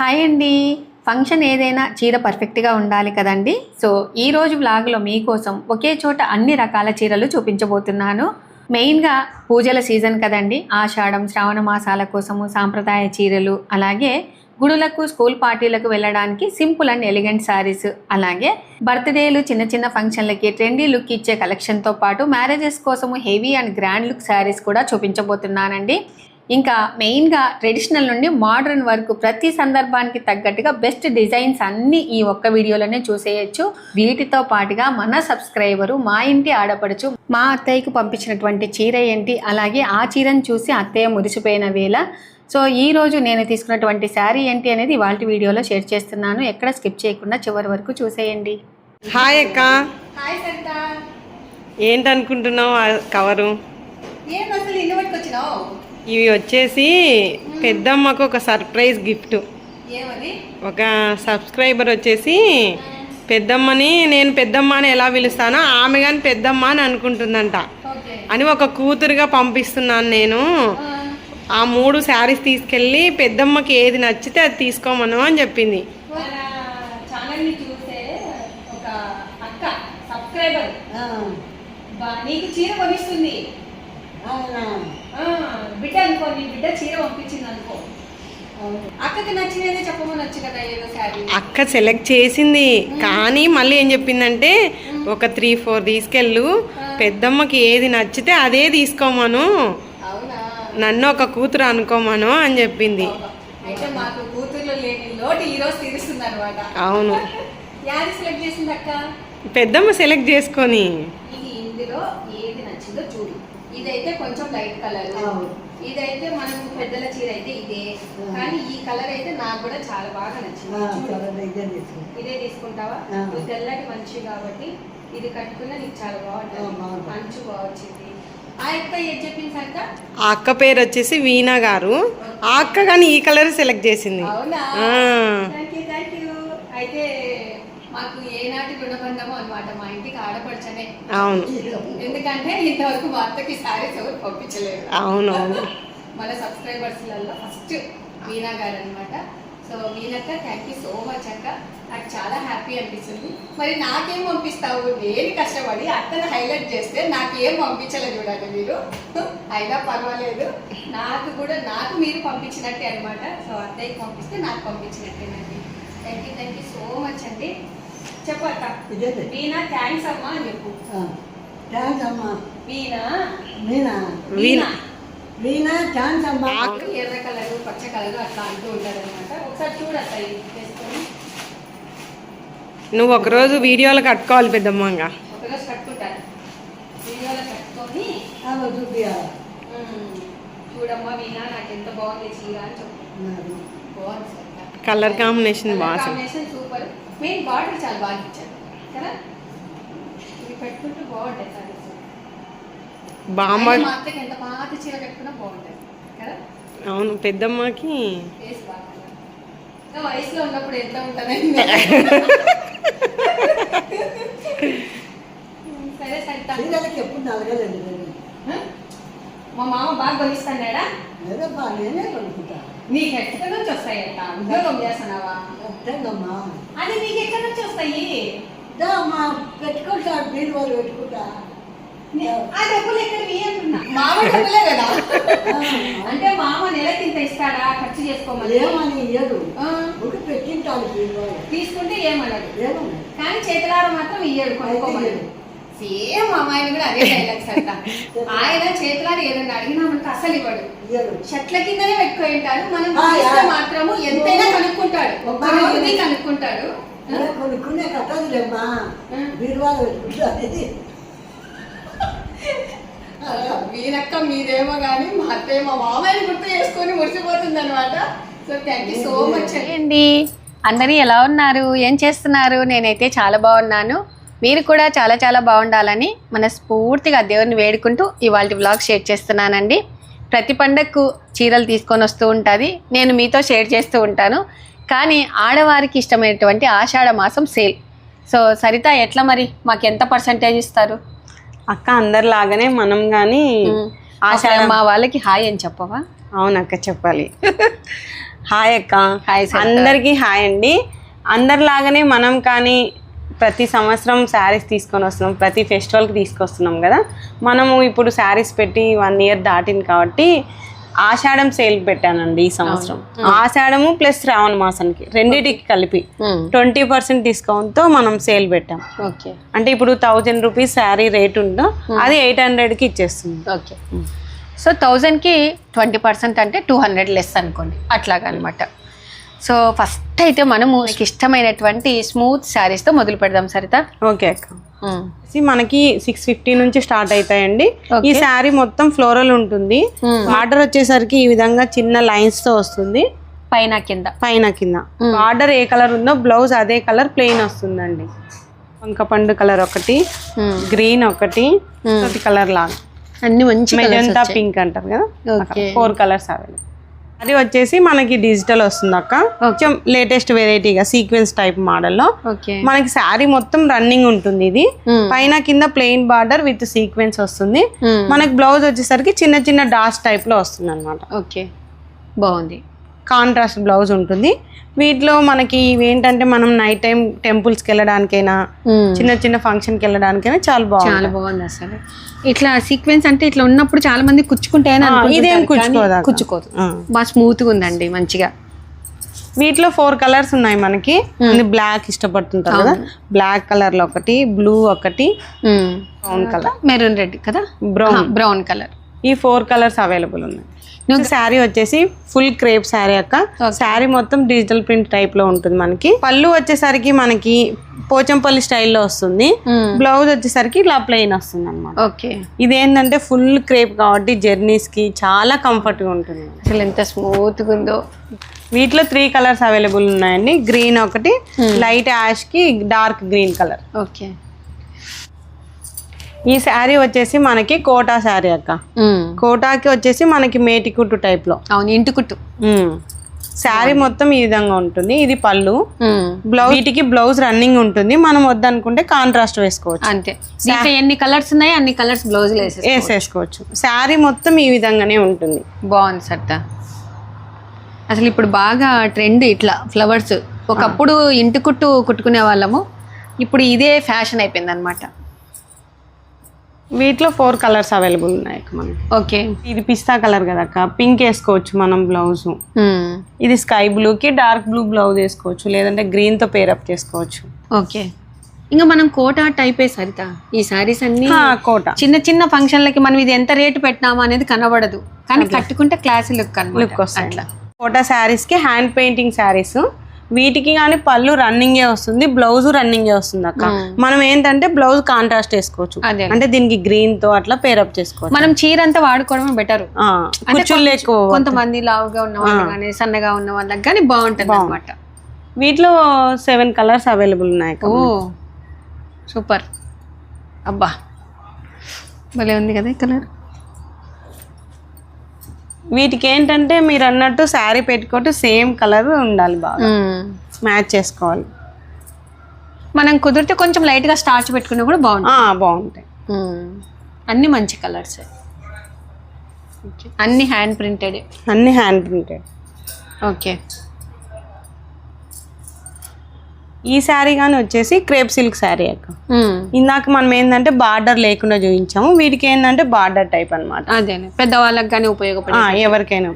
Hi అండి. Function ఏదైనా చీర పర్ఫెక్ట్గా ఉండాలి కదండి. సో ఈరోజు వ్లాగ్లో మీకోసం ఒకే చోట అన్ని రకాల చీరలు చూపించబోతున్నాను. మెయిన్గా పూజల సీజన్ కదండి. ఆషాఢం శ్రావణ మాసాల కోసము సాంప్రదాయ చీరలు, అలాగే గుడులకు స్కూల్ పార్టీలకు వెళ్ళడానికి సింపుల్ అండ్ ఎలిగెంట్ శారీస్, అలాగే బర్త్డేలు చిన్న చిన్న ఫంక్షన్లకి ట్రెండీ లుక్ ఇచ్చే కలెక్షన్తో పాటు మ్యారేజెస్ కోసము heavy and grand look saris కూడా చూపించబోతున్నానండి. ఇంకా మెయిన్గా ట్రెడిషనల్ నుండి మోడర్న్ వరకు ప్రతి సందర్భానికి తగ్గట్టుగా బెస్ట్ డిజైన్స్ అన్నీ ఈ ఒక్క వీడియోలోనే చూసేయచ్చు. వీటితో పాటుగా మన సబ్స్క్రైబరు మా ఇంటి ఆడపడుచు మా అత్తయ్యకు పంపించినటువంటి చీర ఏంటి, అలాగే ఆ చీరను చూసి అత్తయ్య మురిసిపోయిన వేళ. సో ఈరోజు నేను తీసుకున్నటువంటి శారీ ఏంటి అనేది ఇవాళ వీడియోలో షేర్ చేస్తున్నాను. ఎక్కడ స్కిప్ చేయకుండా చివరి వరకు చూసేయండి. హాయ్ అక్క. హాయ్ సంత. ఏంటనుకుంటున్నావు ఆ కవరు? ఏం అసలు ఇల్లు పట్టుకొచ్చినావు? ఇవి వచ్చేసి పెద్దమ్మకు ఒక సర్ప్రైజ్ గిఫ్ట్. ఏమని? ఒక సబ్స్క్రైబర్ వచ్చేసి పెద్దమ్మని నేను పెద్దమ్మ అని ఎలా పిలుస్తానో ఆమె కానీ పెద్దమ్మ అని అనుకుంటుందంట అని ఒక కూతురుగా పంపిస్తున్నాను నేను. ఆ 3 శారీస్ తీసుకెళ్ళి పెద్దమ్మకి ఏది నచ్చితే అది తీసుకోమను అని చెప్పింది. నీకు చీర కొనిస్తుంది బిడ్డ అనుకో, నీ బిడ్డ చీర పంపించింది అనుకో. అక్కకి నచ్చినదే చెప్పమని వచ్చు కదా ఏదో శారీ. అక్క సెలెక్ట్ చేసింది కానీ మళ్ళీ ఏం చెప్పిందంటే ఒక 3-4 తీసుకెళ్ళు, పెద్దమ్మకి ఏది నచ్చితే అదే తీసుకోమను, నన్ను ఒక కూతురు అనుకోమను అని చెప్పింది. అయితే మాకు కూతుర్లు లేని లోటు ఈ రోజు తీరుస్తుంది అనమాట. అవును. యాది సెలెక్ట్ చేసింది అక్క? పెద్దమ్మ సెలెక్ట్ చేసుకొని ఇది ఇందులో ఏది నచ్చిందో చూడు. ఇదైతే కొంచెం లైట్ కలర్, ఇదైతే మనం పెద్దల చీర అయితే ఇదే, కానీ ఈ కలర్ అయితే నాకు కూడా చాలా బాగా నచ్చింది. ఇదే తీసుకుంటావా? నువ్వు తెల్లటి మంచి కాబట్టి ఇది కట్టుకున్నా నీకు చాలా బాగుంటుంది. మంచు బాగుంది. ఆ అక్క ఏం చెప్పింది అక్క? ఆ అక్క పేరు వచ్చేసి వీణా గారు. ఆ అక్క కానీ ఈ కలర్ సెలెక్ట్ చేసింది. అవునా? Thank you. అయితే మాకు ఏనాటి రుణబంధమో అనమాట, మా ఇంటికి ఆడపడచనే. అవును. ఎందుకంటే ఇంతవరకు మా అత్తకి శారీస్ ఎవరు పంపించలేదు. అవును. మన సబ్స్క్రైబర్స్లలో ఫస్ట్ వీణా గారు అనమాట. సో వీణక్క థ్యాంక్ యూ సో మచ్ అక్క. నాకు చాలా హ్యాపీ అనిపిస్తుంది. మరి నాకేం పంపిస్తావు? నేను కష్టపడి అత్తను హైలైట్ చేస్తే నాకేం పంపించలే చూడండి మీరు. అయినా పర్వాలేదు, నాకు మీరు పంపించినట్టే అనమాట. సో అత్తయ్యకి పంపిస్తే నాకు పంపించినట్టేనండి. థ్యాంక్ యూ సో మచ్ అండి. చెప్పక్క. వీణా థ్యాంక్స్ అమ్మా అని చెప్పు. థ్యాంక్స్ అమ్మా. వీణా థ్యాంక్స్ అమ్మా. ఎర్ర కలరు పచ్చ కలరు అట్లా అంటూ ఉంటారు అనమాట. ఒకసారి చూడత్తా చేసుకొని. నువ్వు ఒకరోజు వీడియోలో కట్టుకోవాలి పెద్దమ్మంగా. ఒకరోజు కట్టుకుంటాను, వీడియోలో కట్టుకొని చూడమ్మా వీణా నాకు ఎంత బాగుంది చీర అని చెప్పు. బాగుంది కలర్ కాంబినేషన్ బాగా, సూపర్. మెయిన్ బార్డర్ చాలా బాగా ఇచ్చారు కదా. ఇది పెట్టుకుంటూ బాగుంటాయి సారీస్. బామ్మ మా అత్తకి ఎంత పాత చీర కట్టుకున్నా బాగుంటాయి కదా. అవును. పెద్దమ్మకి వయసులో ఉన్నప్పుడు ఎంత ఉంటుందని. సరే సరే. ఎప్పుడు నలగలేదు. మా మామ బాగా కొనిస్తాడా? నేనే కొనుక్కుంటా. నీకు ఎక్కడి నుంచి వస్తాయంట? ఉద్యోగం చేస్తున్నావా? అది నీకు ఎక్కడి నుంచి వస్తాయి? పెట్టుకుంటా, మీరు వాళ్ళు పెట్టుకుంటా. ఆ డబ్బులు ఎక్కడివి అంటున్నా. మామ డబ్బులే కదా. అంటే మామ నెలకి ఇంత ఇస్తాడా ఖర్చు చేసుకోమని? ఏమని ఇయ్యడు, పెట్టింటాడు. తీసుకుంటే ఏమన్నాడు, కానీ చేతులార మాత్రం ఇయ్యడు, కొనుక్కోమని. సేమ్ అమ్మాయిని కూడా అదే డైలాగ్స్ అంట. ఆయన చేతులారు ఏదైనా అడిగినామంటే అసలు ఇవ్వడు, షట్ల కిందనే పెట్టుకుని ఉంటాడు. మనం మాత్రము ఎంతైనా కనుక్కుంటాడు, కనుక్కుంటాడు. కొనుక్కునే కట్టదులేమ్మా, బీరువాలో పెట్టుకుంటాడు. వీనక్క మీరేమో కానీ మా అత్తయ్య మా మామయ్యని గుర్తు చేసుకొని మురిసిపోతుంది అనమాట. So thank you so much అండి. అందరూ ఎలా ఉన్నారు, ఏం చేస్తున్నారు? నేనైతే చాలా బాగున్నాను. మీరు కూడా చాలా చాలా బాగుండాలని మనస్ఫూర్తిగా దేవుని వేడుకుంటూ ఇవాళ వ్లాగ్ షేర్ చేస్తున్నానండి. ప్రతి పండగకు చీరలు తీసుకొని వస్తూ ఉంటుంది, నేను మీతో షేర్ చేస్తూ ఉంటాను. కానీ ఆడవారికి ఇష్టమైనటువంటి ఆషాఢ మాసం సేల్. సో సరిత ఎట్లా మరి, మాకు ఎంత పర్సంటేజ్ ఇస్తారు? అక్క అందరిలాగానే మనం కానీ ఆషాఢ మా వాళ్ళకి హాయ్ అని చెప్పవా? అవునక్క చెప్పాలి. హాయ్ అక్క. Hi sir. అందరికీ హాయ్ అండి. అందరిలాగానే మనం కానీ ప్రతి సంవత్సరం శారీస్ తీసుకొని వస్తున్నాం, ప్రతి ఫెస్టివల్కి తీసుకొస్తున్నాం కదా. మనము ఇప్పుడు శారీస్ పెట్టి 1 year దాటింది కాబట్టి ఆషాఢం సేల్ పెట్టానండి ఈ సంవత్సరం. ఆషాఢము ప్లస్ శ్రావణ మాసానికి రెండింటికి కలిపి 20% డిస్కౌంట్తో మనం సేల్ పెట్టాం. ఓకే. అంటే ఇప్పుడు 1000 రూపీస్ శారీ రేట్ ఉందో అది 800కి ఇచ్చేస్తుంది. ఓకే. సో 1000కి 20% అంటే 200 లెస్ అనుకోండి, అట్లాగా అనమాట. సో ఫస్ట్ అయితే మనము మీకు ఇష్టమైనటువంటి స్మూత్ శారీస్తో మొదలు పెడదాం సరిత. ఓకే అక్క. మనకి 650 నుంచి స్టార్ట్ అవుతాయండి. ఈ శారీ మొత్తం ఫ్లోరల్ ఉంటుంది. బార్డర్ వచ్చేసరికి ఈ విధంగా చిన్న లైన్స్ తో వస్తుంది, పైన కింద. బార్డర్ ఏ కలర్ ఉందో బ్లౌజ్ అదే కలర్ ప్లెయిన్ వస్తుందండి. వంకపండు కలర్ ఒకటి, గ్రీన్ ఒకటి, కలర్ లాగా అన్ని మంచి మెజంతా పింక్ అంటారు కదా, 4 కలర్స్ అవైలబుల్. అది వచ్చేసి మనకి డిజిటల్ వస్తుంది అక్క, కొంచెం లేటెస్ట్ వెరైటీగా సీక్వెన్స్ టైప్ మోడల్లో. మనకి శారీ మొత్తం రన్నింగ్ ఉంటుంది. ఇది పైన కింద ప్లెయిన్ బార్డర్ విత్ సీక్వెన్స్ వస్తుంది. మనకి బ్లౌజ్ వచ్చేసరికి చిన్న చిన్న డాట్స్ టైప్ లో వస్తుంది అనమాట. ఓకే, బాగుంది. కాంట్రాస్ట్ బ్లౌజ్ ఉంటుంది. వీటిలో మనకి ఏంటంటే మనం నైట్ టైం టెంపుల్స్కి వెళ్ళడానికైనా చిన్న చిన్న ఫంక్షన్కి వెళ్ళడానికైనా చాలా బాగుంది అసలు. ఇట్లా సీక్వెన్స్ అంటే ఇట్లా ఉన్నప్పుడు చాలా మంది కుచ్చుకుంటాయని ఇదేం కుచ్చుకోదు, బాగా స్మూత్ గా ఉందండి మంచిగా. వీటిలో 4 కలర్స్ ఉన్నాయి మనకి. బ్లాక్ ఇష్టపడుతుంటారు కదా, బ్లాక్ కలర్ లో ఒకటి, బ్లూ ఒకటి, బ్రౌన్ కలర్, మెరూన్ రెడ్ కదా, బ్రౌన్ కలర్. ఈ 4 కలర్స్ అవైలబుల్ ఉన్నాయి. శారీ వచ్చేసి ఫుల్ క్రేప్ శారీ అక్క. శారీ మొత్తం డిజిటల్ ప్రింట్ టైప్ లో ఉంటుంది. మనకి పళ్ళు వచ్చేసరికి మనకి పోచంపల్లి స్టైల్లో వస్తుంది. బ్లౌజ్ వచ్చేసరికి ఇలా ప్లెయిన్ వస్తుంది అనమాట. ఓకే. ఇది ఏంటంటే ఫుల్ క్రేప్ కాబట్టి జర్నీస్ కి చాలా కంఫర్ట్ గా ఉంటుంది. అసలు ఎంత స్మూత్ గా ఉందో. వీటిలో 3 కలర్స్ అవైలబుల్ ఉన్నాయండి. గ్రీన్ ఒకటి, లైట్ యాష్ కి డార్క్ గ్రీన్ కలర్. ఓకే. ఈ శారీ వచ్చేసి మనకి కోటా శారీ అక్క. కోటాకి వచ్చేసి మనకి మేటికుట్టు టైప్ లో. అవును, ఇంటికుట్టు. శారీ మొత్తం ఈ విధంగా ఉంటుంది. ఇది పళ్ళు. బ్లౌజ్, వీటికి బ్లౌజ్ రన్నింగ్ ఉంటుంది. మనం వద్దనుకుంటే కాంట్రాస్ట్ వేసుకోవచ్చు. అంతే. ఎన్ని కలర్స్ ఉన్నాయి అన్ని కలర్స్ బ్లౌజ్ వేసేసుకోవచ్చు. శారీ మొత్తం ఈ విధంగానే ఉంటుంది. బాగుంది సర్దా. అసలు ఇప్పుడు బాగా ట్రెండ్ ఇట్లా ఫ్లవర్స్. ఒకప్పుడు ఇంటి కుట్టు కుట్టుకునే వాళ్ళము, ఇప్పుడు ఇదే ఫ్యాషన్ అయిపోయింది అనమాట. వీటిలో 4 కలర్స్ అవైలబుల్ ఉన్నాయి మనకి. ఓకే. ఇది పిస్తా కలర్ కదా అక్క, పింక్ వేసుకోవచ్చు మనం బ్లౌజ్. ఇది స్కై బ్లూ కి డార్క్ బ్లూ బ్లౌజ్ వేసుకోవచ్చు, లేదంటే గ్రీన్ తో పేరప్ చేసుకోవచ్చు. ఓకే. ఇంకా మనం కోటా టైపే సరిత. ఈ సారీస్ అన్ని కోటా చిన్న చిన్న ఫంక్షన్లకి మనం ఇది ఎంత రేటు పెట్టినామా అనేది కనబడదు, కానీ కట్టుకుంటే క్లాసీ లుక్ వస్తుంది. కోటా శారీస్ కి హ్యాండ్ పెయింటింగ్ శారీస్. వీటికి కానీ పళ్ళు రన్నింగే వస్తుంది, బ్లౌజ్ రన్నింగే వస్తుంది అక్క. మనం ఏంటంటే బ్లౌజ్ కాంట్రాస్ట్ వేసుకోవచ్చు, అంటే దీనికి గ్రీన్ తో అట్లా పేరప్ చేసుకోవచ్చు. మనం చీర అంతా వాడుకోవడమే బెటర్. ఎక్కువ కొంతమంది లావుగా ఉన్న వాళ్ళు కానీ సన్నగా ఉన్న వాళ్ళకి కానీ బాగుంటుంది అనమాట. వీటిలో 7 కలర్స్ అవైలబుల్ ఉన్నాయి. ఓ సూపర్. అబ్బా భలే ఉంది కదా ఈ కలర్. వీటికి ఏంటంటే మీరు అన్నట్టు శారీ పెట్టుకోవట్టు సేమ్ కలర్ ఉండాలి, బాగా మ్యాచ్ చేసుకోవాలి. మనం కుదిరితే కొంచెం లైట్ గా స్టార్చ్ పెట్టుకున్నా కూడా బాగుంటాయి. అన్ని మంచి కలర్స్, అన్ని హ్యాండ్ ప్రింటెడ్. ఓకే. ఈ శారీ కానీ వచ్చేసి క్రేప్ సిల్క్ శారీ అక్క. ఇందాక మనం ఏంటంటే బార్డర్ లేకుండా చూపించాము, వీటికి ఏంటంటే బార్డర్ టైప్ అనమాట. అదే పెద్దవాళ్ళకి కానీ ఉపయోగపడే ఎవరికైనా.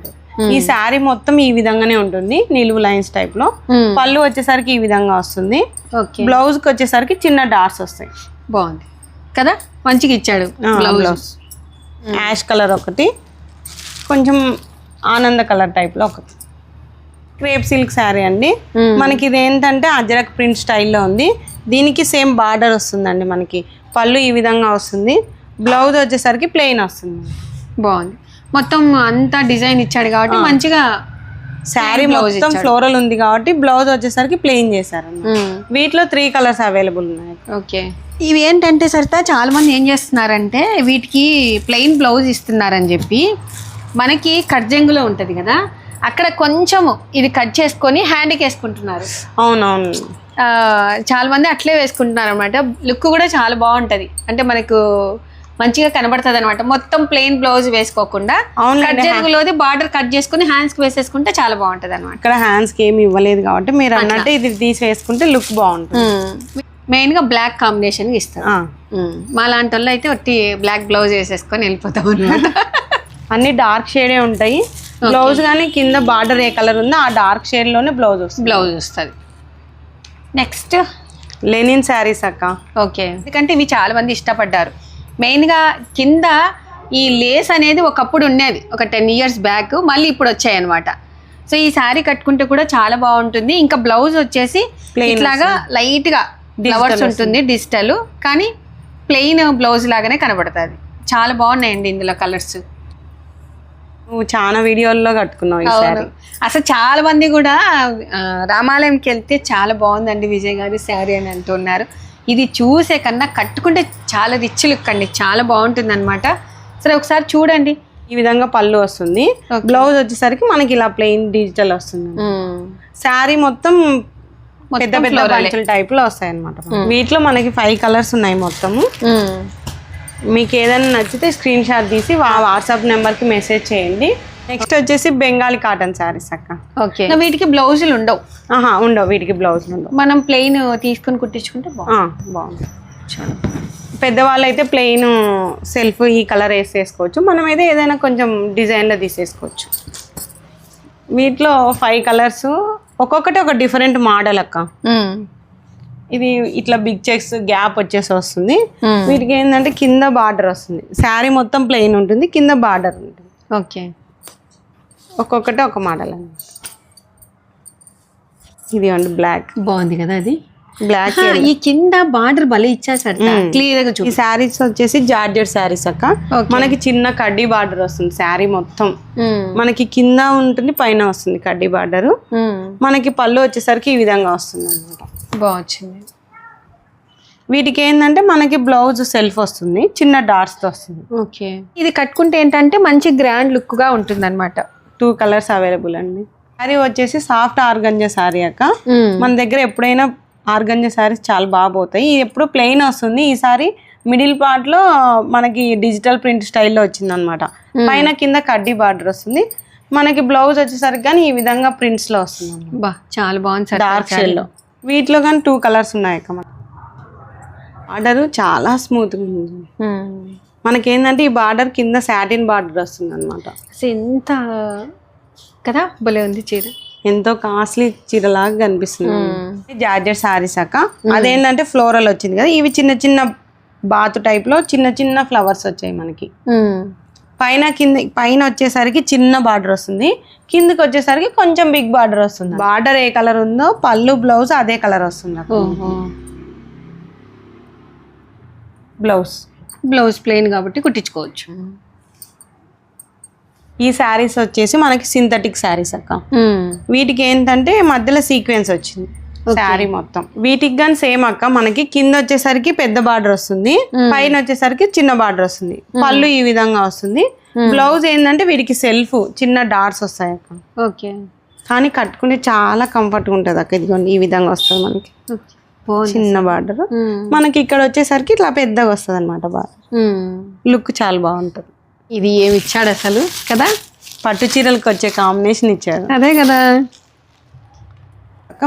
ఈ శారీ మొత్తం ఈ విధంగానే ఉంటుంది, నిలువు లైన్స్ టైప్ లో. పళ్ళు వచ్చేసరికి ఈ విధంగా వస్తుంది. బ్లౌజ్ కి వచ్చేసరికి చిన్న డాట్స్ వస్తాయి. బాగుంది కదా, మంచిగా ఇచ్చాడు బ్లౌజ్. యాష్ కలర్ ఒకటి, కొంచెం ఆనంద కలర్ టైప్ లో ఒకటి. క్రేప్ సిల్క్ శారీ అండి. మనకి ఇది ఏంటంటే అజరక్ ప్రింట్ స్టైల్లో ఉంది. దీనికి సేమ్ బార్డర్ వస్తుందండి. మనకి పళ్ళు ఈ విధంగా వస్తుంది, బ్లౌజ్ వచ్చేసరికి ప్లెయిన్ వస్తుంది. బాగుంది. మొత్తం అంతా డిజైన్ ఇచ్చాడు కాబట్టి మంచిగా. శారీ మొత్తం ఫ్లోరల్ ఉంది కాబట్టి బ్లౌజ్ వచ్చేసరికి ప్లెయిన్ చేశారు. వీటిలో 3 కలర్స్ అవైలబుల్ ఉన్నాయి. ఓకే. ఇవి ఏంటంటే సరితా చాలా మంది ఏం చేస్తున్నారంటే వీటికి ప్లెయిన్ బ్లౌజ్ ఇస్తున్నారని చెప్పి మనకి కట్జంగులో ఉంటుంది కదా, అక్కడ కొంచెము ఇది కట్ చేసుకొని హ్యాండ్కి వేసుకుంటున్నారు. అవునవును, చాలా మంది అట్లే వేసుకుంటున్నారు అనమాట. లుక్ కూడా చాలా బాగుంటుంది. అంటే మనకు మంచిగా కనబడుతుంది అనమాట. మొత్తం ప్లెయిన్ బ్లౌజ్ వేసుకోకుండా కట్ జరుగులోది బార్డర్ కట్ చేసుకుని హ్యాండ్స్ కి వేసేసుకుంటే చాలా బాగుంటది అనమాట. ఇక్కడ హ్యాండ్స్ కి ఏమి ఇవ్వలేదు కాబట్టి మీరు అన్నట్టు ఇది తీసి వేసుకుంటే లుక్ బాగుంటుంది. మెయిన్ గా బ్లాక్ కాంబినేషన్ ఇస్తారు. మా లాంటి వాళ్ళు అయితే ఒట్టి బ్లాక్ బ్లౌజ్ వేసేసుకొని వెళ్ళిపోతాం అనమాట. అన్ని డార్క్ షేడే ఉంటాయి. బ్లౌజ్ కానీ కింద బార్డర్ ఏ కలర్ ఉందో ఆ డార్క్ షేడ్ లోనే బ్లౌజ్ వస్తుంది. నెక్స్ట్ లెనిన్ శారీస్ అక్క. ఓకే, ఎందుకంటే ఇవి చాలా మంది ఇష్టపడ్డారు. మెయిన్ గా కింద ఈ లేస్ అనేది ఒకప్పుడు ఉండేది, ఒక 10 years బ్యాక్, మళ్ళీ ఇప్పుడు వచ్చాయి అనమాట. సో ఈ శారీ కట్టుకుంటే కూడా చాలా బాగుంటుంది. ఇంకా బ్లౌజ్ వచ్చేసి ఇట్లాగా లైట్ గా ఫ్లవర్స్ ఉంటుంది, డిజిటల్, కానీ ప్లెయిన్ బ్లౌజ్ లాగానే కనబడుతుంది. చాలా బాగున్నాయండి ఇందులో కలర్స్. నువ్వు చాలా వీడియోల్లో కట్టుకున్నావు ఈ శారీ. అసలు చాలా మంది కూడా రామాలయంకి వెళ్తే చాలా బాగుందండి విజయ్ గారి శారీ అని అంటున్నారు. ఇది చూసే కన్నా కట్టుకుంటే చాలా రిచ్ లుక్ అండి, చాలా బాగుంటుంది అనమాట. సరే ఒకసారి చూడండి. ఈ విధంగా పళ్ళు వస్తుంది, బ్లౌజ్ వచ్చేసరికి మనకి ఇలా ప్లెయిన్ డిజిటల్ వస్తుంది. శారీ మొత్తం పెద్ద పెద్ద పంచుల టైప్ లో వస్తాయి అనమాట. వీటిలో మనకి 5 కలర్స్ ఉన్నాయి మొత్తము. మీకు ఏదైనా నచ్చితే స్క్రీన్ షాట్ తీసి వాట్సాప్ నెంబర్ కి మెసేజ్ చేయండి. నెక్స్ట్ వచ్చేసి బెంగాలీ కాటన్ శారీస్ అక్క. ఓకే, వీటికి బ్లౌజులు ఉండవు? ఉండవు, వీటికి బ్లౌజులు ఉండవు. మనం ప్లెయిన్ తీసుకుని కుట్టించుకుంటే బాగుంది. పెద్దవాళ్ళు అయితే ప్లెయిన్ సెల్ఫ్ ఈ కలర్ వేసేసుకోవచ్చు, మనం అయితే ఏదైనా కొంచెం డిజైన్లో తీసేసుకోవచ్చు. వీటిలో 5 కలర్స్, ఒక్కొక్కటి ఒక డిఫరెంట్ మోడల్ అక్క. ఇది ఇట్లా బిగ్ చెక్స్ గ్యాప్ వచ్చేసి వస్తుంది. వీటికి ఏంటంటే కింద బార్డర్ వస్తుంది, శారీ మొత్తం ప్లెయిన్ ఉంటుంది, కింద బార్డర్ ఉంటుంది. ఓకే, ఒక్కొక్కటి ఒక మోడల్ అండి. ఇది అండి బ్లాక్, బాగుంది కదా అది. బ్లాక్ ఈ కింద బార్డర్ భలే ఇచ్చేసారు క్లియర్ గా. ఈ శారీస్ వచ్చేసి జార్జెట్ శారీస్ అక్క. మనకి చిన్న కడ్డీ బార్డర్ వస్తుంది శారీ మొత్తం, మనకి కింద ఉంటుంది పైన వస్తుంది కడ్డీ బార్డర్. మనకి పళ్ళు వచ్చేసరికి ఈ విధంగా వస్తుంది అనమాట. బాగుంది. వీటికి ఏంటంటే మనకి బ్లౌజ్ సెల్ఫ్ వస్తుంది, చిన్న డాట్స్ తో వస్తుంది. ఓకే, ఇది కట్టుకుంటే ఏంటంటే మంచి గ్రాండ్ లుక్ గా ఉంటుంది అనమాట. 2 కలర్స్ అవైలబుల్ అండి. శారీ వచ్చేసి సాఫ్ట్ ఆర్గంజా శారీ అక్క. మన దగ్గర ఎప్పుడైనా ఆర్గంజా శారీస్ చాలా బాగా పోతాయి. ఇది ఎప్పుడు ప్లెయిన్ వస్తుంది, ఈసారి మిడిల్ పార్ట్ లో మనకి డిజిటల్ ప్రింట్ స్టైల్లో వచ్చింది అనమాట. పైన కింద కడ్డీ బార్డర్ వస్తుంది, మనకి బ్లౌజ్ వచ్చేసరికి కానీ ఈ విధంగా ప్రింట్స్ లో వస్తుంది. చాలా బాగుంది, డార్క్ షేడ్ లో. వీటిలో కానీ 2 కలర్స్ ఉన్నాయి అక్క. బార్డర్ చాలా స్మూత్ గా ఉంది. మనకి ఏంటంటే ఈ బార్డర్ కింద సాటిన్ బార్డర్ వస్తుంది అనమాట. ఎంత కదా భలే ఉంది చీర, ఎంతో కాస్ట్లీ చీరలాగా కనిపిస్తుంది. జార్జెట్ సారీస్ అక్క. అదేంటంటే ఫ్లోరల్ వచ్చింది కదా, ఇవి చిన్న చిన్న బాతు టైప్ లో చిన్న చిన్న ఫ్లవర్స్ వచ్చాయి మనకి. పైన వచ్చేసరికి చిన్న బార్డర్ వస్తుంది, కిందకి వచ్చేసరికి కొంచెం బిగ్ బార్డర్ వస్తుంది. బార్డర్ ఏ కలర్ ఉందో పళ్ళు బ్లౌజ్ అదే కలర్ వస్తుంది. బ్లౌజ్ ప్లెయిన్ కాబట్టి కుట్టించుకోవచ్చు. ఈ శారీస్ వచ్చేసి మనకి సింథటిక్ శారీస్ అక్క. వీటికి ఏంటంటే మధ్యలో సీక్వెన్స్ వచ్చింది శారీ మొత్తం. వీటికి కానీ సేమ్ అక్క. మనకి కింద వచ్చేసరికి పెద్ద బార్డర్ వస్తుంది, పైన వచ్చేసరికి చిన్న బార్డర్ వస్తుంది, పళ్ళు ఈ విధంగా వస్తుంది. బ్లౌజ్ ఏంటంటే వీటికి సెల్ఫ్ చిన్న డాట్స్ వస్తాయి అక్క. ఓకే, కానీ కట్టుకుంటే చాలా కంఫర్ట్ గా ఉంటది అక్క. ఇదిగోండి ఈ విధంగా వస్తుంది మనకి చిన్న బార్డర్. మనకి ఇక్కడ వచ్చేసరికి ఇట్లా పెద్దగా వస్తుంది అనమాట. లుక్ చాలా బాగుంటది. ఇది ఏమి ఇచ్చాడు అసలు కదా, పట్టు చీరలకు వచ్చే కాంబినేషన్ ఇచ్చాడు. అదే కదా.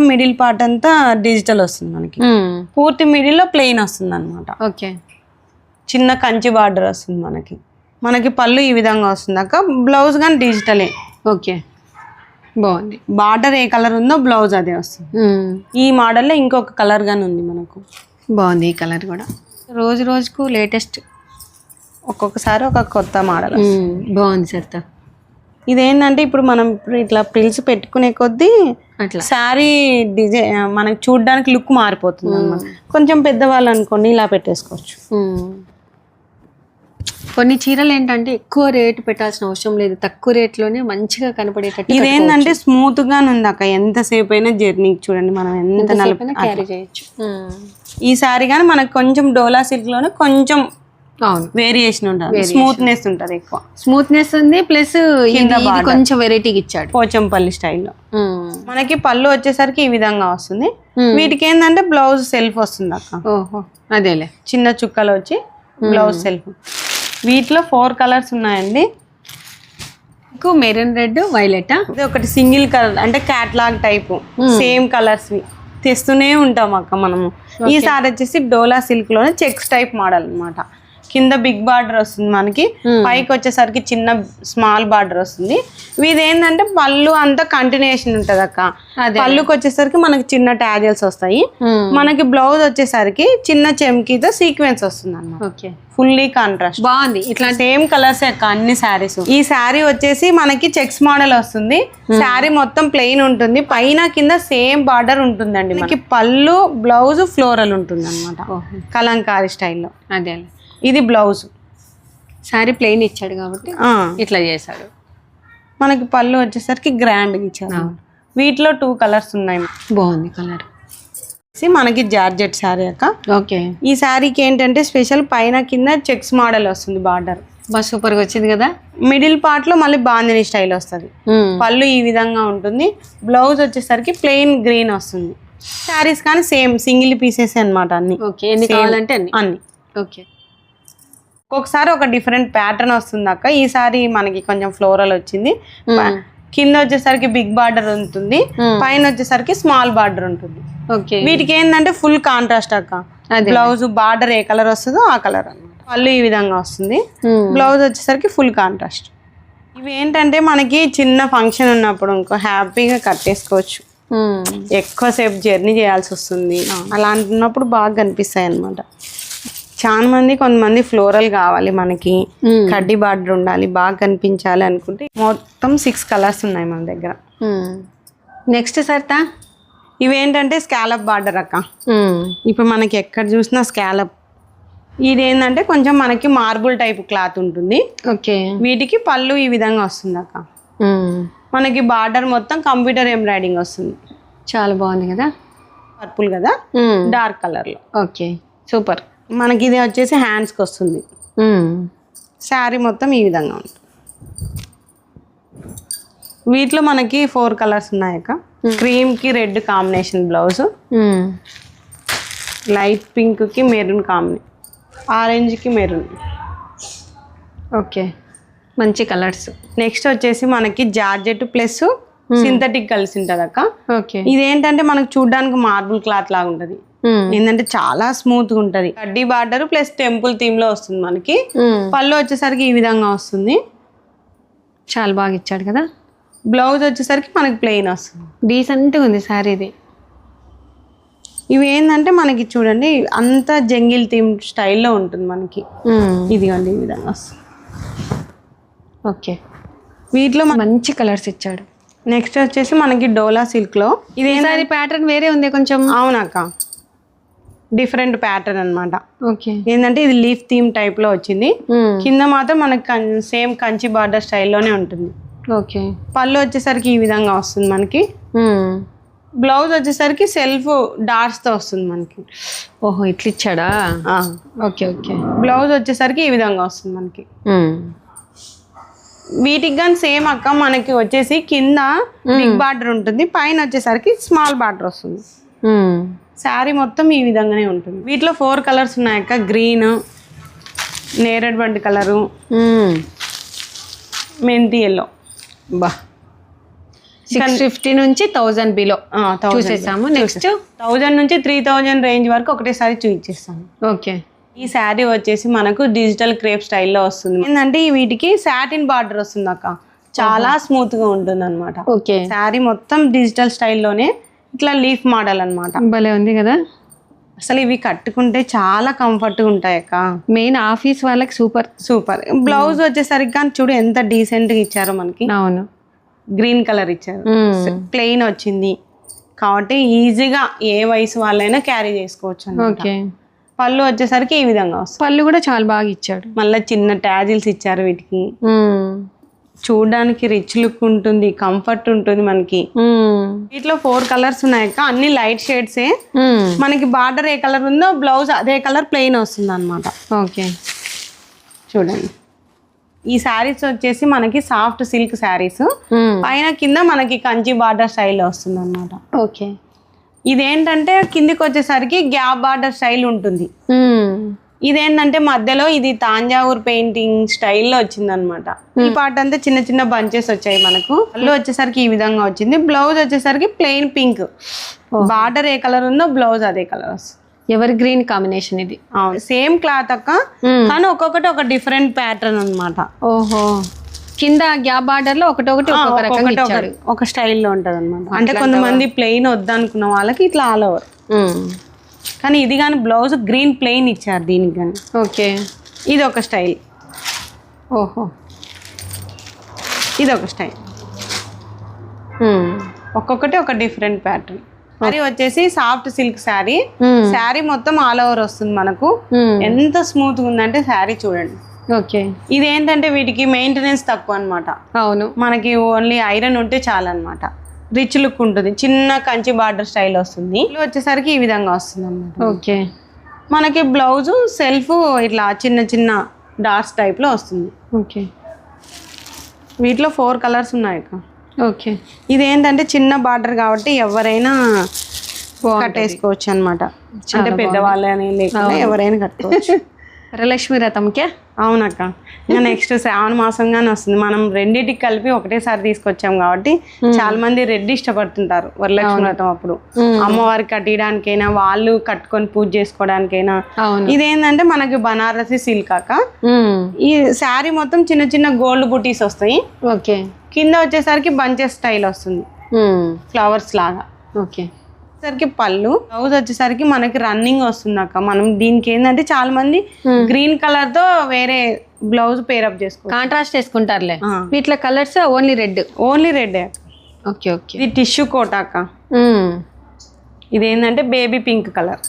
మిడిల్ పార్ట్ అంతా డిజిటల్ వస్తుంది మనకి, పూర్తి మిడిల్ లో ప్లెయిన్ వస్తుంది అనమాట. ఓకే, చిన్న కంచి బార్డర్ వస్తుంది మనకి. మనకి పళ్ళు ఈ విధంగా వస్తుంది అక్క. బ్లౌజ్ కానీ డిజిటలే. ఓకే, బాగుంది. బార్డర్ ఏ కలర్ ఉందో బ్లౌజ్ అదే వస్తుంది. ఈ మోడల్లో ఇంకొక కలర్ గానీ ఉంది మనకు. బాగుంది ఈ కలర్ కూడా. రోజు రోజుకు లేటెస్ట్, ఒక్కొక్కసారి ఒక కొత్త మోడల్. బాగుంది సరిత. ఇదేంటంటే ఇప్పుడు మనం ఇట్లా ప్రిల్స్ పెట్టుకునే కొద్దీ అట్లా శారీ డిజైన్ మనకి చూడడానికి లుక్ మారిపోతుంది అన్నమాట. కొంచెం పెద్దవాళ్ళు అనుకోండి ఇలా పెట్టేసుకోవచ్చు. కొన్ని చీరలు ఏంటంటే ఎక్కువ రేటు పెట్టాల్సిన అవసరం లేదు, తక్కువ రేట్లోనే మంచిగా కనపడేటట్టు. ఇదేంటంటే స్మూత్ గా ఉంది అక్క. ఎంతసేపు అయినా జర్నీకి చూడండి మనం ఎంత క్యారీ చేయొచ్చు. ఈ సారీ కానీ మనకు కొంచెం డోలా సిల్క్ లోనే కొంచెం అవును వేరియేషన్ ఉంటుంది, స్మూత్నెస్ ఉంటుంది, ఎక్కువ స్మూత్నెస్ ఉంది. ప్లస్ కొంచెం వెరైటీగా ఇచ్చాడు పోచంపల్లి స్టైల్లో. మనకి పళ్ళు వచ్చేసరికి ఈ విధంగా వస్తుంది. వీటికి ఏంటంటే బ్లౌజ్ సెల్ఫ్ వస్తుంది అక్క. ఓహో, అదేలే. చిన్న చుక్కలు వచ్చి బ్లౌజ్ సెల్ఫ్. వీటిలో 4 కలర్స్ ఉన్నాయండి. Maroon red, violet. ఇది ఒకటి సింగిల్ కలర్ అంటే క్యాట్లాగ్ టైపు సేమ్ కలర్స్ తెస్తూనే ఉంటాం అక్క మనము. ఈసారి వచ్చేసి డోలా సిల్క్ లోనే చెక్స్ టైప్ మోడల్ అన్నమాట. కింద బిగ్ బార్డర్ వస్తుంది మనకి, పైకి వచ్చేసరికి చిన్న స్మాల్ బార్డర్ వస్తుంది. ఇది ఏంటంటే పళ్ళు అంతా కంటిన్యూషన్ ఉంటది అక్క. పళ్ళుకి వచ్చేసరికి మనకి చిన్న టాజల్స్ వస్తాయి. మనకి బ్లౌజ్ వచ్చేసరికి చిన్న చెమ్కీతో సీక్వెన్స్ వస్తుంది అన్నమాట. ఫుల్లీ కాంట్రాస్ట్ బాగుంది. ఇట్లా సేమ్ కలర్స్ అక్క అన్ని శారీస్. ఈ శారీ వచ్చేసి మనకి చెక్స్ మోడల్ వస్తుంది. శారీ మొత్తం ప్లెయిన్ ఉంటుంది, పైన కింద సేమ్ బార్డర్ ఉంటుందండి. మనకి పళ్ళు బ్లౌజ్ ఫ్లోరల్ ఉంటుంది అనమాట, కలంకారీ స్టైల్లో. అదే ఇది బ్లౌజ్. శారీ ప్లెయిన్ ఇచ్చాడు కాబట్టి ఇట్లా చేశాడు. మనకి పళ్ళు వచ్చేసరికి గ్రాండ్గా ఇచ్చాడు. వీటిలో 2 కలర్స్ ఉన్నాయి. బాగుంది కలర్. మనకి జార్జెట్ శారీ అక్క. ఓకే. ఈ శారీకి ఏంటంటే స్పెషల్ పైన కింద చెక్స్ మోడల్ వస్తుంది బార్డర్. బాగా సూపర్ గా వచ్చింది కదా. మిడిల్ పార్ట్ లో మళ్ళీ బాందిని స్టైల్ వస్తుంది. పళ్ళు ఈ విధంగా ఉంటుంది. బ్లౌజ్ వచ్చేసరికి ప్లెయిన్ గ్రీన్ వస్తుంది. శారీస్ కానీ సేమ్ సింగిల్ పీసెస్ అన్నమాట అన్ని. ఓకే. ఎన్ని కావాలంటే అన్ని. ఓకే. ఒక్కొక్కసారి ఒక డిఫరెంట్ ప్యాటర్న్ వస్తుంది అక్క. ఈసారి మనకి కొంచెం ఫ్లోరల్ వచ్చింది. కింద వచ్చేసరికి బిగ్ బార్డర్ ఉంటుంది, పైన వచ్చేసరికి స్మాల్ బార్డర్ ఉంటుంది. ఓకే. వీటికి ఏంటంటే ఫుల్ కాంట్రాస్ట్ అక్క. బ్లౌజ్ బార్డర్ ఏ కలర్ వస్తుందో ఆ కలర్ అన్నమాట. పళ్ళు ఈ విధంగా వస్తుంది. బ్లౌజ్ వచ్చేసరికి ఫుల్ కాంట్రాస్ట్. ఇవి ఏంటంటే మనకి చిన్న ఫంక్షన్ ఉన్నప్పుడు ఇంకో హ్యాపీగా కట్టేసుకోవచ్చు. ఎక్కువసేపు జర్నీ చేయాల్సి వస్తుంది, అలా అంటున్నప్పుడు బాగా కనిపిస్తాయి అన్నమాట. చాలా మంది కొంతమంది ఫ్లోరల్ కావాలి, మనకి కడ్డీ బార్డర్ ఉండాలి, బాగా కనిపించాలి అనుకుంటే మొత్తం 6 కలర్స్ ఉన్నాయి మన దగ్గర. నెక్స్ట్ సర్తా ఇవేంటంటే స్కాలప్ బార్డర్ అక్క. ఇప్పుడు మనకి ఎక్కడ చూసినా స్కాలప్. ఇది ఏంటంటే కొంచెం మనకి మార్బుల్ టైప్ క్లాత్ ఉంటుంది. ఓకే. వీటికి పళ్ళు ఈ విధంగా వస్తుంది అక్క. మనకి బార్డర్ మొత్తం కంప్యూటర్ ఎంబ్రాయిడింగ్ వస్తుంది. చాలా బాగుంది కదా. పర్పుల్ కదా, డార్క్ కలర్లో. Okay super. మనకి ఇది వచ్చేసి హ్యాండ్స్కి వస్తుంది. శారీ మొత్తం ఈ విధంగా ఉంటుంది. వీటిలో మనకి 4 కలర్స్ ఉన్నాయక. క్రీమ్కి రెడ్ కాంబినేషన్ బ్లౌజ్, లైట్ పింక్కి మెరూన్ కాంబినేషన్, ఆరెంజ్కి మెరూన్. ఓకే మంచి కలర్స్. నెక్స్ట్ వచ్చేసి మనకి జార్జెట్ ప్లస్ సింథటిక్ కలిసి ఉంటుంది అక్క. ఓకే. ఇదేంటంటే మనకు చూడడానికి మార్బుల్ క్లాత్ లాగా ఉంటుంది. ఏంటంటే చాలా స్మూత్ గా ఉంటది. కడ్డీ బార్డర్ ప్లస్ టెంపుల్ థీమ్ లో వస్తుంది మనకి. పళ్ళు వచ్చేసరికి ఈ విధంగా వస్తుంది. చాలా బాగా ఇచ్చాడు కదా. బ్లౌజ్ వచ్చేసరికి మనకి ప్లెయిన్ వస్తుంది. డీసెంట్గా ఉంది శారీ ఇది. ఇవి ఏంటంటే మనకి చూడండి అంత జంగిల్ థీమ్ స్టైల్లో ఉంటుంది మనకి. ఇదిగోండి ఈ విధంగా వస్తుంది. ఓకే. వీటిలో మంచి కలర్స్ ఇచ్చాడు. నెక్స్ట్ వచ్చేసి మనకి డోలా సిల్క్ లో ఇది సారీ ప్యాటర్న్ వేరే ఉంది కొంచెం. అవునక్క, డిఫరెంట్ ప్యాటర్న్ అన్నమాట. ఓకే. ఏంటంటే ఇది లీఫ్ థీమ్ టైప్ లో వచ్చింది. కింద మాత్రం మనకి సేమ్ కంచి బార్డర్ స్టైల్లోనే ఉంటుంది. ఓకే. పళ్ళు వచ్చేసరికి ఈ విధంగా వస్తుంది మనకి. బ్లౌజ్ వచ్చేసరికి సెల్ఫ్ డాట్స్ తో వస్తుంది మనకి. ఓహో ఇట్లా ఇచ్చాడా. Okay okay. బ్లౌజ్ వచ్చేసరికి ఈ విధంగా వస్తుంది మనకి. వీటికి కానీ సేమ్ అక్క మనకి వచ్చేసి కింద బిగ్ బార్డర్ ఉంటుంది, పైన వచ్చేసరికి స్మాల్ బార్డర్ వస్తుంది. శారీ మొత్తం ఈ విధంగానే ఉంటుంది. వీటిలో 4 కలర్స్ ఉన్నాయి అక్క. గ్రీన్, నేరేడ్ బండి కలరు, మెంతి ఎల్లో. బా 650 నుంచి 1000 బిలో చూసేసాము. నెక్స్ట్ 1000 నుంచి 3000 రేంజ్ వరకు ఒకటేసారి చూపించేస్తాను. ఓకే. ఈ శారీ వచ్చేసి మనకు డిజిటల్ క్రేప్ స్టైల్లో వస్తుంది. ఏంటంటే వీటికి సాటిన్ బార్డర్ వస్తుంది అక్క. చాలా స్మూత్ గా ఉంటుంది అనమాట. ఓకే. శారీ మొత్తం డిజిటల్ స్టైల్లోనే ఇట్లా లీఫ్ మోడల్ అనమాట. భలే ఉంది కదా. అసలు ఇవి కట్టుకుంటే చాలా కంఫర్ట్గా ఉంటాయి అక్క. మెయిన్ ఆఫీస్ వాళ్ళకి సూపర్ సూపర్. బ్లౌజ్ వచ్చేసరికి కానీ చూడు ఎంత డీసెంట్గా ఇచ్చారో మనకి. అవును. గ్రీన్ కలర్ ఇచ్చారు, ప్లెయిన్ వచ్చింది కాబట్టి ఈజీగా ఏ వయసు వాళ్ళైనా క్యారీ చేసుకోవచ్చు అన్నమాట. ఓకే. పళ్ళు వచ్చేసరికి ఈ విధంగా వస్తుంది. పళ్ళు కూడా చాలా బాగా ఇచ్చాడు. మళ్ళీ చిన్న ట్యాజిల్స్ ఇచ్చారు వీటికి. చూడడానికి రిచ్ లుక్ ఉంటుంది, కంఫర్ట్ ఉంటుంది మనకి. వీటిలో 4 కలర్స్ ఉన్నాయి, అన్ని లైట్ షేడ్సే. మనకి బార్డర్ ఏ కలర్ ఉందో బ్లౌజ్ అదే కలర్ ప్లెయిన్ వస్తుంది అనమాట. ఓకే చూడండి ఈ శారీస్ వచ్చేసి మనకి సాఫ్ట్ సిల్క్ శారీస్, పైన కింద మనకి కంచి బార్డర్ స్టైల్ వస్తుంది అనమాట. ఓకే. ఇదేంటంటే కిందికి వచ్చేసరికి గ్యాప్ బార్డర్ స్టైల్ ఉంటుంది. ఇదేంటంటే మధ్యలో ఇది తాంజావూర్ పెయింటింగ్ స్టైల్లో వచ్చిందనమాట. ఈ పార్ట్ అంతా చిన్న చిన్న బంచెస్ వచ్చాయి మనకు. పళ్ళు వచ్చేసరికి ఈ విధంగా వచ్చింది. బ్లౌజ్ వచ్చేసరికి ప్లెయిన్ పింక్, బార్డర్ ఏ కలర్ ఉందో బ్లౌజ్ అదే కలర్ వస్తుంది. ఎవర్ గ్రీన్ కాంబినేషన్ ఇది. అవును, సేమ్ క్లాత్ అక్క, కానీ ఒక్కొక్కటి ఒక డిఫరెంట్ ప్యాటర్న్ అనమాట. ఓహో, కింద గ్యాప్ బార్డర్ లో ఒకటొకటి ఒక్కొక్క రకంగా ఇచ్చాడు. ఒక స్టైల్లో ఉంటది అనమాట. అంటే కొంతమంది ప్లెయిన్ వద్దనుకున్న వాళ్ళకి ఇట్లా ఆల్ ఓవర్. కానీ ఇది కానీ బ్లౌజ్ గ్రీన్ ప్లెయిన్ ఇచ్చారు దీనికి కానీ. ఓకే, ఇది ఒక స్టైల్. ఓహో, ఇది ఒక స్టైల్. ఒక్కొక్కటి ఒక డిఫరెంట్ ప్యాటర్న్. శారీ వచ్చేసి సాఫ్ట్ సిల్క్ శారీ. శారీ మొత్తం ఆల్ ఓవర్ వస్తుంది మనకు. ఎంత స్మూత్ గా ఉందంటే శారీ చూడండి. ఓకే, ఇది ఏంటంటే వీటికి మెయింటెనెన్స్ తక్కువ అనమాట. అవును, మనకి ఓన్లీ ఐరన్ ఉంటే చాలు అనమాట. రిచ్ లుక్ ఉంటుంది. చిన్న కంచి బార్డర్ స్టైల్ వస్తుంది. వచ్చేసరికి ఈ విధంగా వస్తుంది అనమాట. ఓకే, మనకి బ్లౌజ్ సెల్ఫ్ ఇట్లా చిన్న చిన్న డాట్స్ టైప్ లో వస్తుంది. ఓకే, వీటిలో 4 కలర్స్ ఉన్నాయి. ఓకే, ఇది ఏంటంటే చిన్న బార్డర్ కాబట్టి ఎవరైనా కట్టేసుకోవచ్చు అనమాట. అంటే పెద్దవాళ్ళని లేకుండా ఎవరైనా కట్టుకోవచ్చు. వరలక్ష్మి రథంకే. అవునక్క, ఇంకా నెక్స్ట్ శ్రావణ మాసంగానే వస్తుంది. మనం రెండింటికి కలిపి ఒకటేసారి తీసుకొచ్చాం కాబట్టి చాలా మంది రెడ్ ఇష్టపడుతుంటారు వరలక్ష్మి వ్రతం అప్పుడు. అమ్మవారికి కట్టడానికైనా, వాళ్ళు కట్టుకొని పూజ చేసుకోవడానికైనా. ఇదేంటంటే మనకి బనారసి సిల్క్ అక్క. ఈ శారీ మొత్తం చిన్న చిన్న గోల్డ్ బుటీస్ వస్తాయి. ఓకే, కింద వచ్చేసరికి బంచెస్ స్టైల్ వస్తుంది, ఫ్లవర్స్ లాగా. ఓకే, సరికి పళ్ళు. బ్లౌజ్ వచ్చేసరికి మనకి రన్నింగ్ వస్తుంది అక్క. మనం దీనికి ఏంటంటే చాలా మంది గ్రీన్ కలర్ తో వేరే బ్లౌజ్ పేరప్ చేసుకో, కాంట్రాస్ట్ వేసుకుంటారులే. వీటిలో colours only red. Only red. Okay, okay, ఇది టిష్యూ కోట అక్క. ఇది ఏంటంటే బేబీ పింక్ కలర్.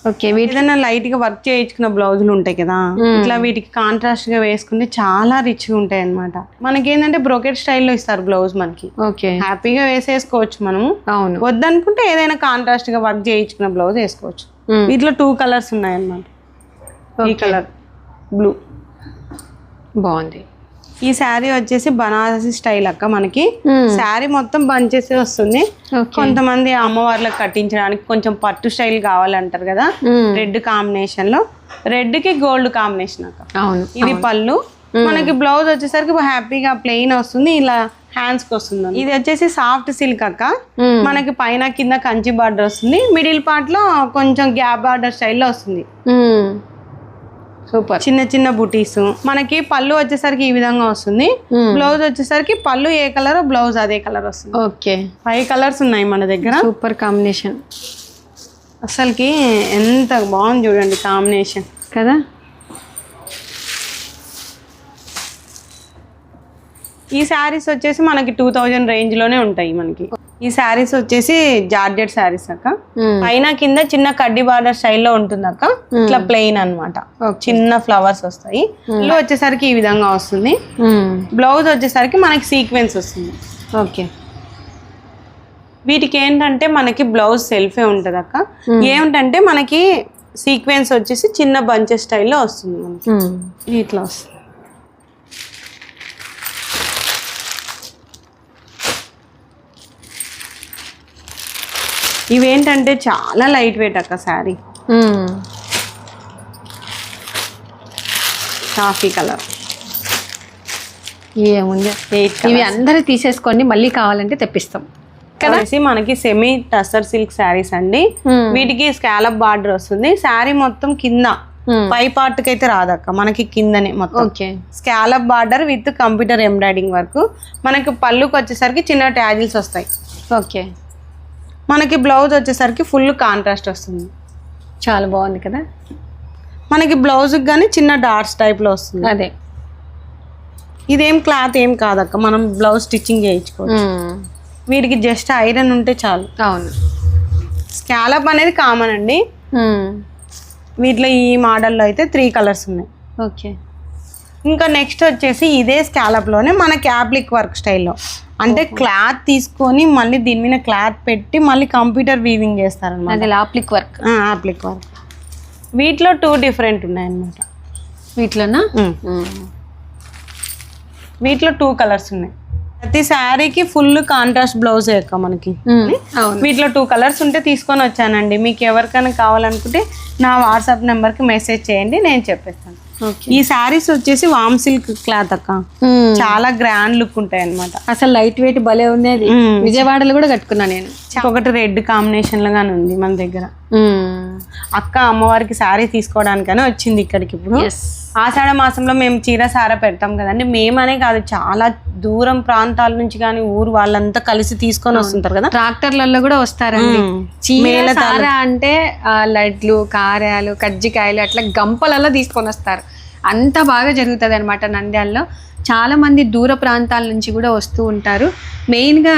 ఓకే, ఏదైనా లైట్ గా వర్క్ చేయించుకున్న బ్లౌజులు ఉంటాయి కదా, ఇట్లా వీటికి కాంట్రాస్ట్ గా వేసుకుంటే చాలా రిచ్ గా ఉంటాయి అనమాట. మనకి ఏంటంటే బ్రోకెట్ స్టైల్లో ఇస్తారు బ్లౌజ్ మనకి. ఓకే, హ్యాపీగా వేసేసుకోవచ్చు మనము. అవును, వద్దనుకుంటే ఏదైనా కాంట్రాస్ట్ గా వర్క్ చేయించుకున్న బ్లౌజ్ వేసుకోవచ్చు. వీటిలో 2 కలర్స్ ఉన్నాయి అన్నమాట. ఈ కలర్ బ్లూ బాగుంది. ఈ శారీ వచ్చేసి బనారసి స్టైల్ అక్క. మనకి శారీ మొత్తం బంచెస్ వస్తుంది. కొంతమంది అమ్మవార్లకు కట్టించడానికి కొంచెం పట్టు స్టైల్ కావాలంటారు కదా, రెడ్ కాంబినేషన్ లో. రెడ్ కి గోల్డ్ కాంబినేషన్ అక్క. అవును, ఇది పళ్ళు. మనకి బ్లౌజ్ వచ్చేసరికి హ్యాపీగా ప్లెయిన్ వస్తుంది, ఇలా హ్యాండ్స్ కి వస్తుంది. ఇది వచ్చేసి సాఫ్ట్ సిల్క్ అక్క. మనకి పైన కింద కంచి బార్డర్ వస్తుంది. మిడిల్ పార్ట్ లో కొంచెం గ్యాప్ బార్డర్ స్టైల్లో వస్తుంది. సూపర్. చిన్న చిన్న బుటీస్. మనకి పళ్ళు వచ్చేసరికి ఈ విధంగా వస్తుంది. బ్లౌజ్ వచ్చేసరికి పళ్ళు ఏ కలర్ బ్లౌజ్ అదే కలర్ వస్తుంది. ఓకే, 5 కలర్స్ ఉన్నాయి మన దగ్గర. Super combination. అసలుకి ఎంత బాగుంది చూడండి కాంబినేషన్ కదా. ఈ శారీస్ వచ్చేసి మనకి 2000 రేంజ్ లోనే ఉంటాయి మనకి. ఈ శారీస్ వచ్చేసి జార్జెట్ శారీస్ అక్క. పైన కింద చిన్న కడ్డీ బార్డర్ స్టైల్లో ఉంటుంది అక్క. ఇట్లా ప్లెయిన్ అన్నమాట, చిన్న ఫ్లవర్స్ వస్తాయి. ఇల్లు వచ్చేసరికి ఈ విధంగా వస్తుంది. బ్లౌజ్ వచ్చేసరికి మనకి సీక్వెన్స్ వస్తుంది. ఓకే, వీటికి ఏంటంటే మనకి బ్లౌజ్ సెల్ఫే ఉంటుంది అక్క. ఏమిటంటే మనకి సీక్వెన్స్ వచ్చేసి చిన్న బంచెస్ స్టైల్లో వస్తుంది మనకి. ఇట్లా వస్తుంది. ఇవేంటంటే చాలా లైట్ వెయిట్ అక్క శారీ. Coffee colour. ఏముంది, ఇవి అందరూ తీసేసుకొని మళ్ళీ కావాలంటే తెప్పిస్తాం కదా. మనకి సెమీ టసర్ సిల్క్ శారీస్ అండి. వీటికి స్కాలప్ బార్డర్ వస్తుంది. శారీ మొత్తం కింద పై పార్ట్ కి అయితే రాదక్క, మనకి కిందనే మొత్తం scallop border with computer embroidering work. మనకి పళ్ళుకి వచ్చేసరికి చిన్న ట్యాజిల్స్ వస్తాయి. ఓకే, మనకి బ్లౌజ్ వచ్చేసరికి ఫుల్ కాంట్రాస్ట్ వస్తుంది. చాలా బాగుంది కదా. మనకి బ్లౌజ్కి కానీ చిన్న డాట్స్ టైప్లో వస్తుంది. అదే, ఇదేం క్లాత్ ఏం కాదక్క, మనం బ్లౌజ్ స్టిచ్చింగ్ చేయించుకోవచ్చు. వీటికి జస్ట్ ఐరన్ ఉంటే చాలు. అవును, స్కాలప్ అనేది కామన్ అండి. వీటిలో ఈ మోడల్లో అయితే 3 కలర్స్ ఉన్నాయి. ఓకే, ఇంకా నెక్స్ట్ వచ్చేసి ఇదే స్కాలప్లోనే మనకి యాప్లిక్ వర్క్ స్టైల్లో, అంటే క్లాత్ తీసుకొని మళ్ళీ దీని మీద క్లాత్ పెట్టి మళ్ళీ కంప్యూటర్ వీవింగ్ చేస్తారన్నమాట. అది యాప్లిక్ వర్క్. Appliqué work. వీటిలో 2 డిఫరెంట్ ఉన్నాయి అన్నమాట. వీటిలోనా? వీటిలో 2 కలర్స్ ఉన్నాయి. ప్రతి శారీకి ఫుల్ కాంట్రాస్ట్ బ్లౌజ్ అక్క మనకి. అవును. వీటిలో 2 కలర్స్ ఉంటే తీసుకొని వచ్చానండి. మీకు ఎవరికైనా కావాలనుకుంటే నా వాట్సాప్ నెంబర్కి మెసేజ్ చేయండి, నేను చెప్పేస్తాను. ఈ శారీస్ వచ్చేసి వామ్ సిల్క్ క్లాత్ అక్క, చాలా గ్రాండ్ లుక్ ఉంటాయి అన్నమాట. అసలు లైట్ వెయిట్ భలే ఉన్నది. విజయవాడలో కూడా కట్టుకున్నా నేను. ఒకటి రెడ్ కాంబినేషన్ లాగానే ఉంది మన దగ్గర. అక్క అమ్మవారికి శారీ తీసుకోవడానికనే వచ్చింది ఇక్కడికి. ఇప్పుడు ఆషాఢ మాసంలో మేము చీర సార పెడతాం కదండి. మేమనే కాదు, చాలా దూరం ప్రాంతాల నుంచి కానీ ఊరు వాళ్ళంతా కలిసి తీసుకొని వస్తుంటారు కదా. ట్రాక్టర్లలో కూడా వస్తారండి. చీర సార అంటే లడ్లు, కారాలు, కజ్జికాయలు అట్లా గంపలలో తీసుకొని వస్తారు. అంత బాగా జరుగుతుంది అనమాట నంద్యాలలో. చాలా మంది దూర ప్రాంతాల నుంచి కూడా వస్తూ ఉంటారు. మెయిన్గా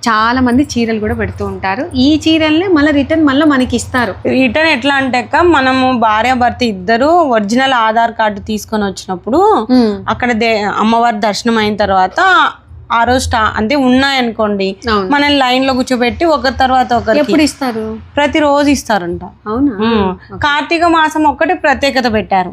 చాలా మంది చీరలు కూడా పెడుతూ ఉంటారు. ఈ చీరల్ని మళ్ళీ రిటర్న్ మనకి ఇస్తారు. రిటర్న్ ఎట్లా అంటే అక్క, మనము భార్య భర్త ఇద్దరు ఒరిజినల్ ఆధార్ కార్డు తీసుకొని వచ్చినప్పుడు అక్కడ అమ్మవారి దర్శనం అయిన తర్వాత ఆ రోజు అంటే ఉన్నాయనుకోండి, మనల్ని లైన్ లో కూర్చోబెట్టి ఒకరి తర్వాత ఒకరు ఎప్పుడు ఇస్తారు? ప్రతిరోజు ఇస్తారంట. అవునా? కార్తీక మాసం ఒక్కటి ప్రత్యేకత పెట్టారు.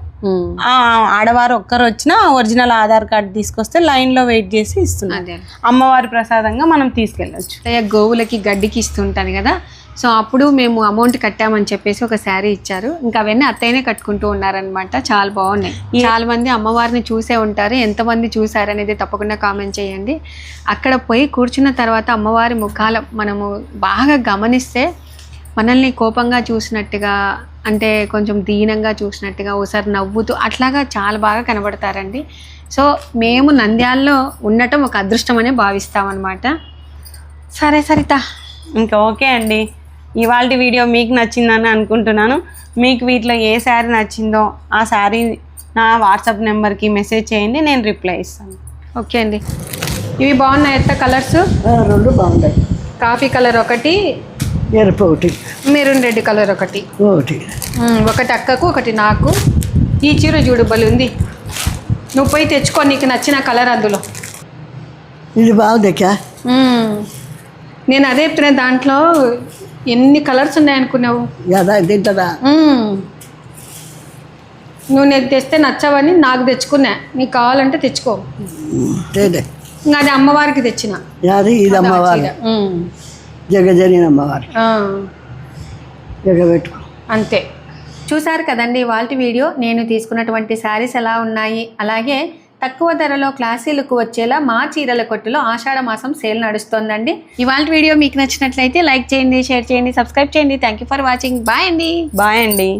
ఆడవారు ఒక్కరు వచ్చినా ఒరిజినల్ ఆధార్ కార్డు తీసుకొస్తే లైన్ లో వెయిట్ చేసి ఇస్తున్నారు. అమ్మవారి ప్రసాదంగా మనం తీసుకెళ్ళచ్చు. గోవులకి గడ్డికి ఇస్తుంటాను కదా, సో అప్పుడు మేము అమౌంట్ కట్టామని చెప్పేసి ఒక శారీ ఇచ్చారు. ఇంకా అవన్నీ అత్తయ్యనే కట్టుకుంటూ ఉన్నారనమాట. చాలా బాగున్నాయి. చాలా మంది అమ్మవారిని చూసే ఉంటారు. ఎంతమంది చూసారనేది తప్పకుండా కామెంట్ చేయండి. అక్కడ పోయి కూర్చున్న తర్వాత అమ్మవారి ముఖాల మనము బాగా గమనిస్తే మనల్ని కోపంగా చూసినట్టుగా, అంటే కొంచెం దీనంగా చూసినట్టుగా, ఒకసారి నవ్వుతూ అట్లాగా చాలా బాగా కనబడతారండి. సో మేము నంద్యాలలో ఉండటం ఒక అదృష్టం అనే భావిస్తామన్నమాట. సరే సరిత, ఇంకా ఓకే అండి. ఇవాళ వీడియో మీకు నచ్చిందని అనుకుంటున్నాను. మీకు వీటిలో ఏ శారీ నచ్చిందో ఆ శారీ నా వాట్సాప్ నెంబర్కి మెసేజ్ చేయండి, నేను రిప్లై ఇస్తాను. ఓకే అండి. ఇవి బాగున్నాయి ఎత్త కలర్స్? 2 బాగుంటాయి. కాఫీ కలర్ ఒకటి, ఎరుపు ఒకటి, మెరూన్ రెడ్ కలర్ ఒకటి. ఒకటి అక్కకు, ఒకటి నాకు. ఈ చీర చూడు బలి ఉంది. నువ్వు పోయి తెచ్చుకో నీకు నచ్చిన కలర్ అందులో. ఇది బాగుందక్కా. నేను అదే చెప్తున్నా, దాంట్లో ఎన్ని కలర్స్ ఉన్నాయనుకున్నావు? తింటదా? నువ్వు నేను తెస్తే నచ్చవని నాకు తెచ్చుకున్నా. నీకు కావాలంటే తెచ్చుకో. ఇంకా అది అమ్మవారికి తెచ్చిన. ఇది అమ్మవారి, జగజని అమ్మవారి. జగబెట్టుకో అంతే. చూసారు కదండి ఇవాల్టి వీడియో. నేను తీసుకున్నటువంటి శారీస్ ఎలా ఉన్నాయి, అలాగే తక్కువ ధరలో క్లాసీ లుక్ వచ్చేలా మా చీరల కొట్టులో ఆషాఢ మాసం సేల్ నడుస్తోందండి. ఇవాళ వీడియో మీకు నచ్చినట్లయితే లైక్ చేయండి, షేర్ చేయండి, సబ్స్క్రైబ్ చేయండి. Thank you for watching. Bye అండి. బాయ్ అండి.